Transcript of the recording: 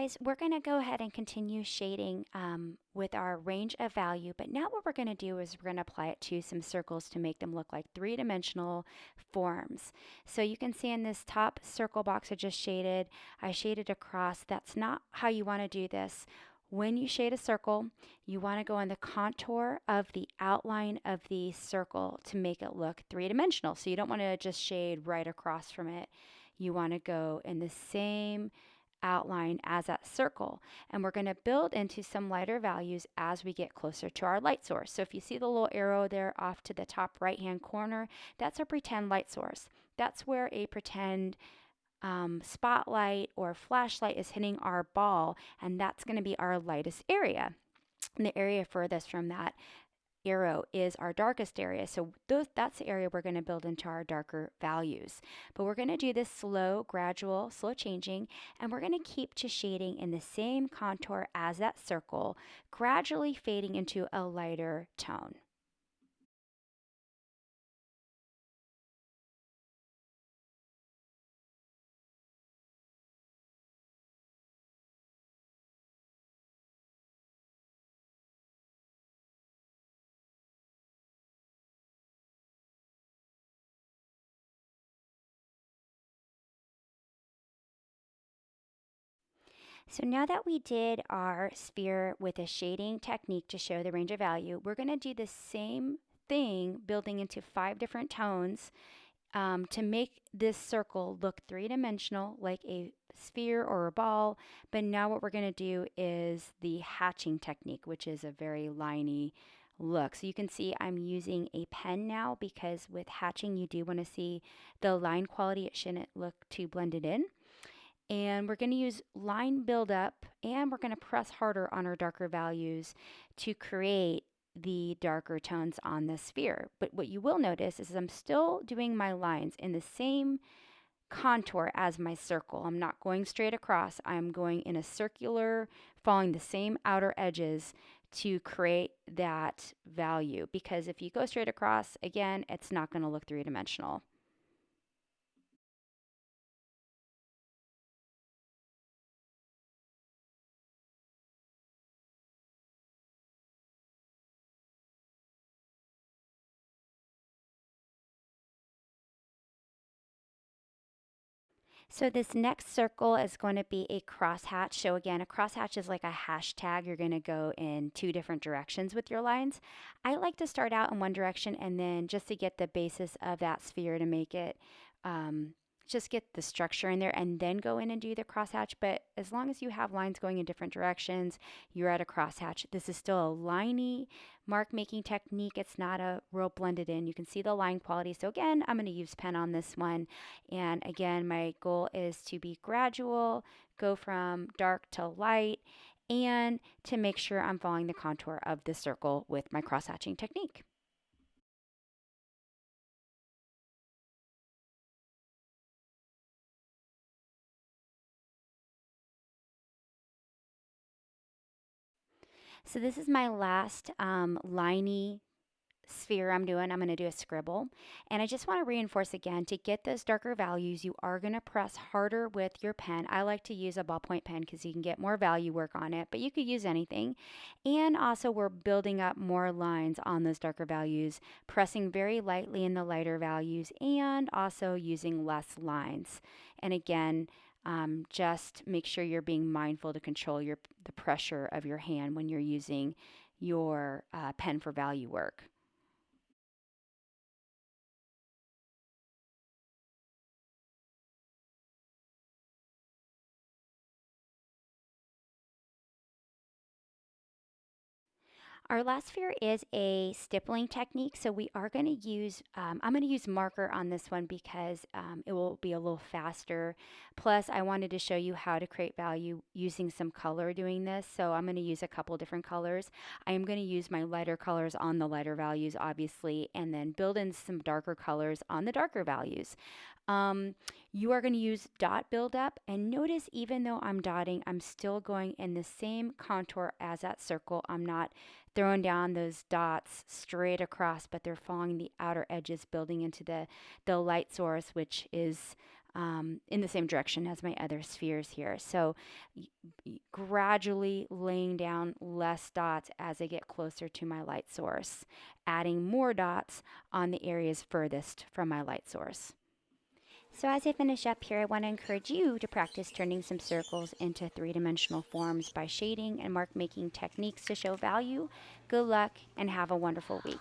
guys, we're going to go ahead and continue shading with our range of value, but now what we're going to do is we're going to apply it to some circles to make them look like three-dimensional forms. So you can see in this top circle box I shaded across. That's not how you want to do this. When you shade a circle, you want to go in the contour of the outline of the circle to make it look three-dimensional. So you don't want to just shade right across from it. You want to go in the same outline as that circle, and we're going to build into some lighter values as we get closer to our light source. So if you see the little arrow there off to the top right hand corner, that's a pretend light source. That's where a pretend spotlight or flashlight is hitting our ball, and that's going to be our lightest area. And the area furthest from that arrow is our darkest area. So that's the area we're going to build into our darker values. But we're going to do this slow, gradual, slow changing, and we're going to keep to shading in the same contour as that circle, gradually fading into a lighter tone. So now that we did our sphere with a shading technique to show the range of value, we're going to do the same thing building into 5 different tones to make this circle look three-dimensional like a sphere or a ball. But now what we're going to do is the hatching technique, which is a very liney look. So you can see I'm using a pen now because with hatching you do want to see the line quality. It shouldn't look too blended in. And we're going to use line buildup, and we're going to press harder on our darker values to create the darker tones on the sphere. But what you will notice is I'm still doing my lines in the same contour as my circle. I'm not going straight across. I'm going in a circular, following the same outer edges to create that value. Because if you go straight across, again, it's not going to look three-dimensional. So this next circle is going to be a crosshatch. So again, a crosshatch is like a hashtag. You're going to go in 2 different directions with your lines. I like to start out in one direction and then just to get the basis of that sphere to make it just get the structure in there and then go in and do the crosshatch. But as long as you have lines going in different directions, you're at a crosshatch. This is still a liney mark making technique. It's not a real blended in. You can see the line quality. So again, I'm going to use pen on this one. And again, my goal is to be gradual, go from dark to light, and to make sure I'm following the contour of the circle with my cross-hatching technique. So this is my last liney sphere I'm going to do a scribble. And I just want to reinforce again, to get those darker values, you are going to press harder with your pen. I like to use a ballpoint pen because you can get more value work on it, but you could use anything. And also we're building up more lines on those darker values, pressing very lightly in the lighter values, and also using less lines. And again, just make sure you're being mindful to control the pressure of your hand when you're using your pen for value work. Our last sphere is a stippling technique, so we are going to use, I'm going to use marker on this one because it will be a little faster. Plus, I wanted to show you how to create value using some color doing this, so I'm going to use a couple different colors. I am going to use my lighter colors on the lighter values, obviously, and then build in some darker colors on the darker values. Um, you are going to use dot buildup, and notice even though I'm dotting, I'm still going in the same contour as that circle. I'm not throwing down those dots straight across, but they're following the outer edges, building into the light source, which is in the same direction as my other spheres here. So gradually laying down less dots as I get closer to my light source, adding more dots on the areas furthest from my light source. So as I finish up here, I want to encourage you to practice turning some circles into three-dimensional forms by shading and mark making techniques to show value. Good luck and have a wonderful week.